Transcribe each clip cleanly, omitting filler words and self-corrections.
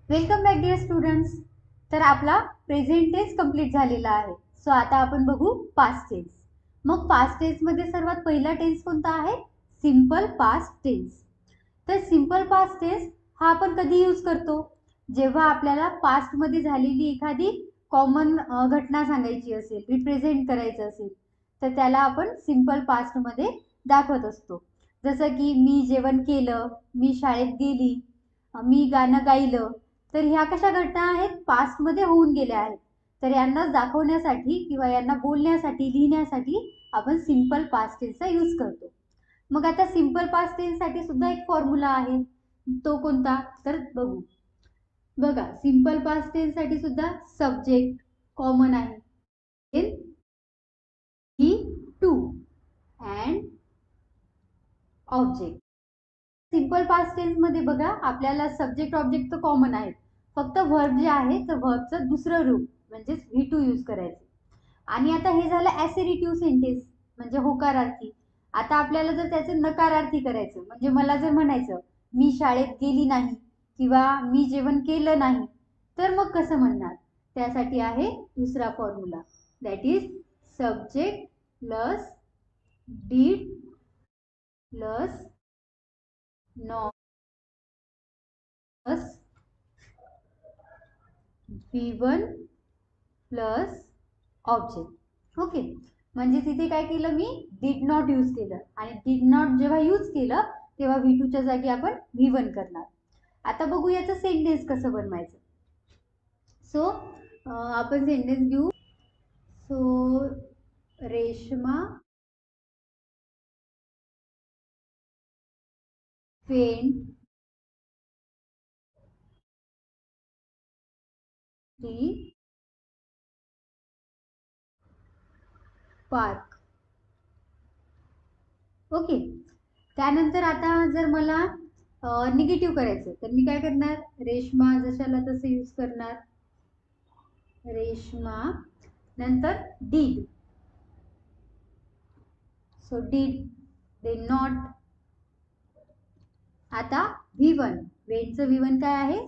Welcome back dear students. तर आपला present tense complete झालेला आहे. सो आता आपण बघू पास्ट टेन्स. मग पास्ट टेन्स मध्ये सर्वात पहिला टेन्स कोणता आहे? Simple past tense. तर सिंपल पास्ट टेन्स हा आपण कधी यूज करतो? जेव्हा आपल्याला पास्ट मध्ये झालेली एखादी कॉमन घटना सांगायची असेल, रिप्रेझेंट करायचं असेल, तर त्याला आपण सिंपल पास्ट मध्ये दाखवत असतो. जसं की मी जेवण केलं, मी शाळेत गेली, मी गाणं गायलं. तर ह्या कशा घटना आहेत? पास्ट मध्ये होऊन गेल्या आहेत. तर यांना दाखवण्यासाठी किंवा यांना बोलण्यासाठी, लिहिण्यासाठी आपण सिंपल पास्ट टेन्सचा यूज करतो. मग आता सिंपल पास्ट टेन्स साठी सुद्धा एक फॉर्म्युला आहे. तो कोणता? तर बघू. बघा, सिंपल पास्ट टेन्स साठी सुद्धा सब्जेक्ट कॉमन आहे. ही two and object. Simple past tense मध्ये बघा, आपल्याला सब्जेक्ट ऑब्जेक्ट तर कॉमन आहेत. फक्त व्हर्ब जे आहे तर व्हर्बचं दुसरं रूप म्हणजेच व्ही टू यूज करायचं. आणि आता हे झालं ॲसेरिटिव्ह सेंटेन्स म्हणजे होकारार्थी. आता आपल्याला जर त्याचं नकारार्थी करायचं म्हणजे मला जर म्हणायचं मी शाळेत गेली नाही किंवा मी जेवण केलं नाही, तर मग कसं म्हणणार? त्यासाठी आहे दुसरा formula, that is subject plus did plus not plus V1 plus object. Okay, म्हणजे तिथे काय केलं? मी डिड नॉट यूज केलं आणि डिड नॉट जेव्हा यूज केलं तेव्हा V2 च्या जागी आपण V1 करणार. आता बघू याचं सेंटेन्स कसं बनवायचं. सो आपण सेंटेन्स घेऊ. So Reshma went the park. Okay, त्यानंतर आता जर मला निगेटिव्ह करायचं तर मी काय करणार? रेशमा जशाला तसं यूज करणार. रेशमा नंतर डीड. So did not. आता V1 वेंटचं V1 काय आहे?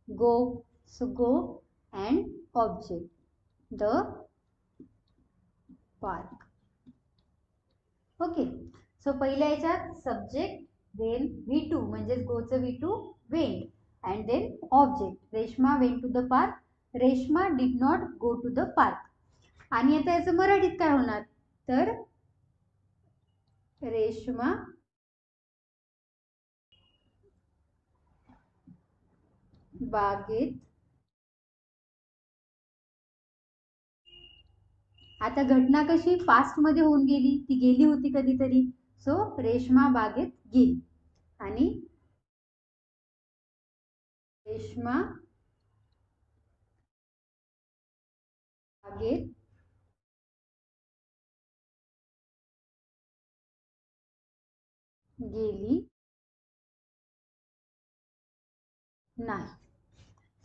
Go. So go and object the park. Okay, so पहिल्या याच्यात सब्जेक्ट, देन V2 म्हणजेच गोचं V2 went, and then object Reshma went to the park. Reshma did not go to the park. आणि आता याचं मराठीत काय होणार? तर रेशमा बागेत. आता घटना कशी पास्ट मध्ये होऊन गेली, ती गेली होती कधीतरी. सो रेशमा बागेत गेली आणि रेशमा बागेत गेली नाही.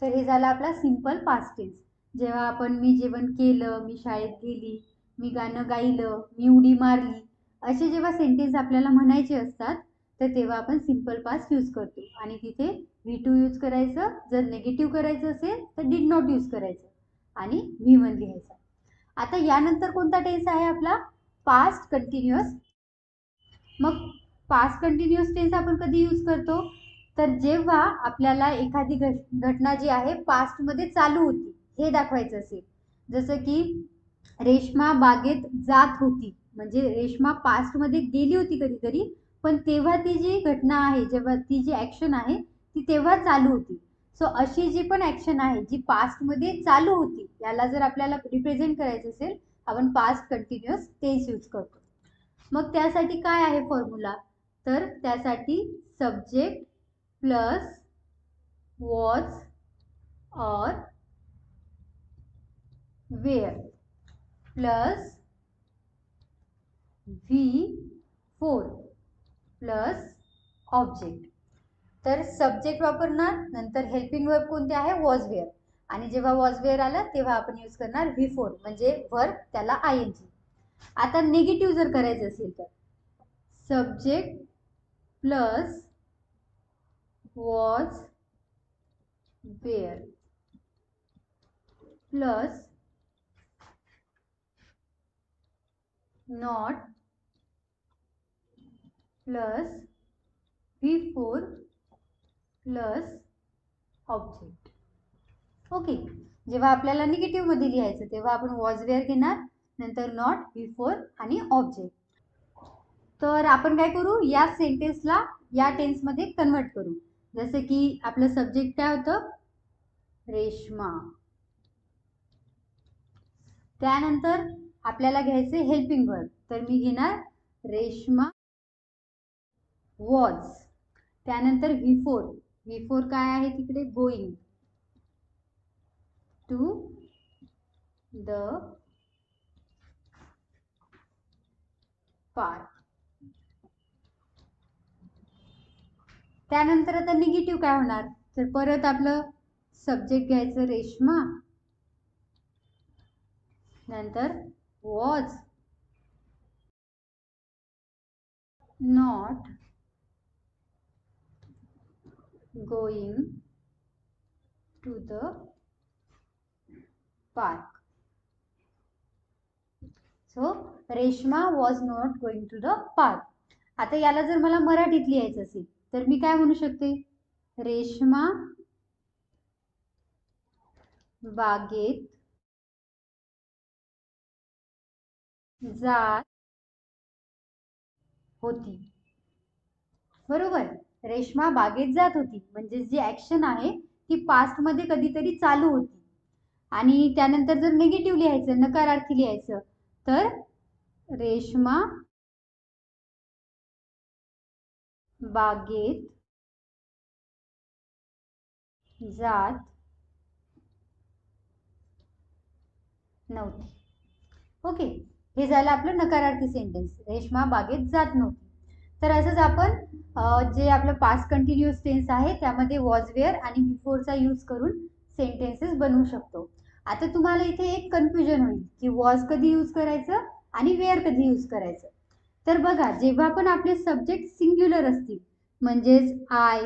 तर हे झालं आपला सिंपल पास्ट टेन्स. जेव्हा आपण मी जेवण केलं, मी शाळेत गेली, मी गाणं गायलं, मी उडी मारली, असे जेव्हा सेंटेन्स आपल्याला म्हणायचे असतात तर तेव्हा आपण सिंपल पास्ट यूज करतो. आणि तिथे V2 यूज करायचं. जर नेगेटिव्ह करायचं असेल तर डिड नॉट यूज करायचं आणि V1 लिहायचं. आता यानंतर कोणता टेन्स आहे आपला? Past continuous. मग पास्ट कंटिन्युअस टेन्स आपण कधी यूज करतो? तर जेव्हा आपल्याला एखादी घटना जी आहे पास्ट मध्ये चालू होती हे दाखवायचं असेल. जसं की रेशमा बागेत जात होती, म्हणजे रेशमा पास्ट मध्ये गेली होती कधीतरी, पण तेव्हा ती जी घटना आहे, जेव्हा ती जी ऍक्शन आहे ती तेव्हा चालू होती. सो अशी जी पण ऍक्शन आहे जी पास्ट मध्ये चालू होती, याला जर आपल्याला रिप्रेझेंट करायचं असेल आपण पास्ट कंटिन्युअस टेन्स यूज करतो. मग त्यासाठी काय आहे फॉर्म्युला? तर त्यासाठी सब्जेक्ट प्लस वॉज और were plus V4 plus object. तर सब्जेक्ट वापरणार, नंतर हेल्पिंग वर्ब कोणते आहे? Was were. आणि जेव्हा वॉज वेअर आला तेव्हा आपण यूज करणार V4 म्हणजे वर्ब, त्याला ING. आता निगेटिव्ह जर करायचं असेल तर subject plus was were plus not plus V4 plus object. Okay, जेव्हा आपल्याला निगेटिव्ह मध्ये लिहायचं तेव्हा आपण वॉज वेअर घेणार, नंतर नॉट, V4 आणि ऑब्जेक्ट. तर आपण काय करू, या सेंटेन्सला या टेन्समध्ये कन्वर्ट करू. जसं की आपलं सब्जेक्ट काय होतं, रेश्मा. त्यानंतर आपल्याला घ्यायचे हेल्पिंग वर्ब, तर मी घेणार रेश्मा वॉज. त्यानंतर V4 काय आहे तिकडे, गोइंग टू द पार्क. त्यानंतर आता निगेटिव्ह काय होणार, तर परत आपलं सब्जेक्ट घ्यायचं रेश्मा, नंतर was not going to the park. So Reshma was not going to the park. आता याला जर मला मराठीत लिहायचं असेल तर मी काय म्हणू शकते, रेश्मा बागेत जात होती. बरोबर, रेश्मा बागेत जात होती म्हणजे जी ऍक्शन आहे ती पास्ट मध्ये कधीतरी चालू होती. आणि त्यानंतर जर निगेटिव्ह लिहायचं, नकारार्थी लिहायचं, तर रेश्मा बागेत जात नव्हती. ओके, हे झालं आपलं नकारार्थी सेंटेन्स, रेश्मा बागेत जात नव्हती. तर असंच आपण जे आपलं पास्ट कंटिन्युअस टेन्स आहे त्यामध्ये वॉज वेअर आणि बिफोरचा यूज करून सेंटेन्सेस बनवू शकतो. आता तुम्हाला इथे एक कन्फ्युजन होईल की वॉज कधी यूज करायचं आणि वेअर कधी यूज करायचं. तर बघा, जेव्हा पण आपले सब्जेक्ट सिंग्युलर असतील, म्हणजेच आय,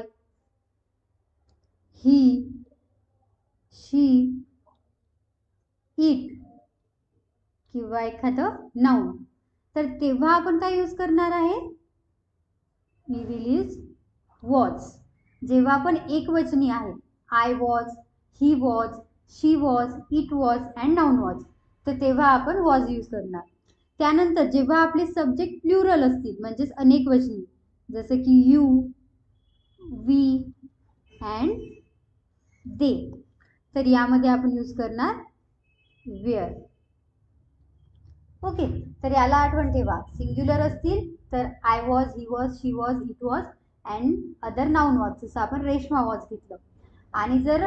ही, शी, इट किंवा एखादं नाउन, तर तेव्हा आपण काय यूज करणार आहे, वी विल यूज वॉज. जेव्हा आपण एकवचनी आहे, I was, he was, she was, it was and noun was, तर तेव्हा आपण वॉज यूज करणार. त्यानंतर जेव्हा आपले सब्जेक्ट प्लुरल असतील, म्हणजेच अनेकवचनी, जसं की यू, वी अँड दे, तर यामध्ये आपण यूज करणार वेअर. ओके, तर याला आठवण ठेवा, सिंग्युलर असतील तर I was, he was, she was, it was and other noun was, जसं आपण रेश्मा वॉज घेतलं. आणि जर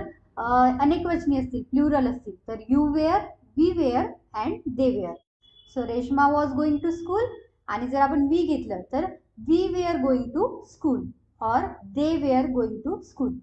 अनेकवचनी असतील, प्लुरल असतील, तर you were, we were and they were. So Reshma was going to school, आणि जर आपण वी घेतलं तर we were going to school or they were going to school.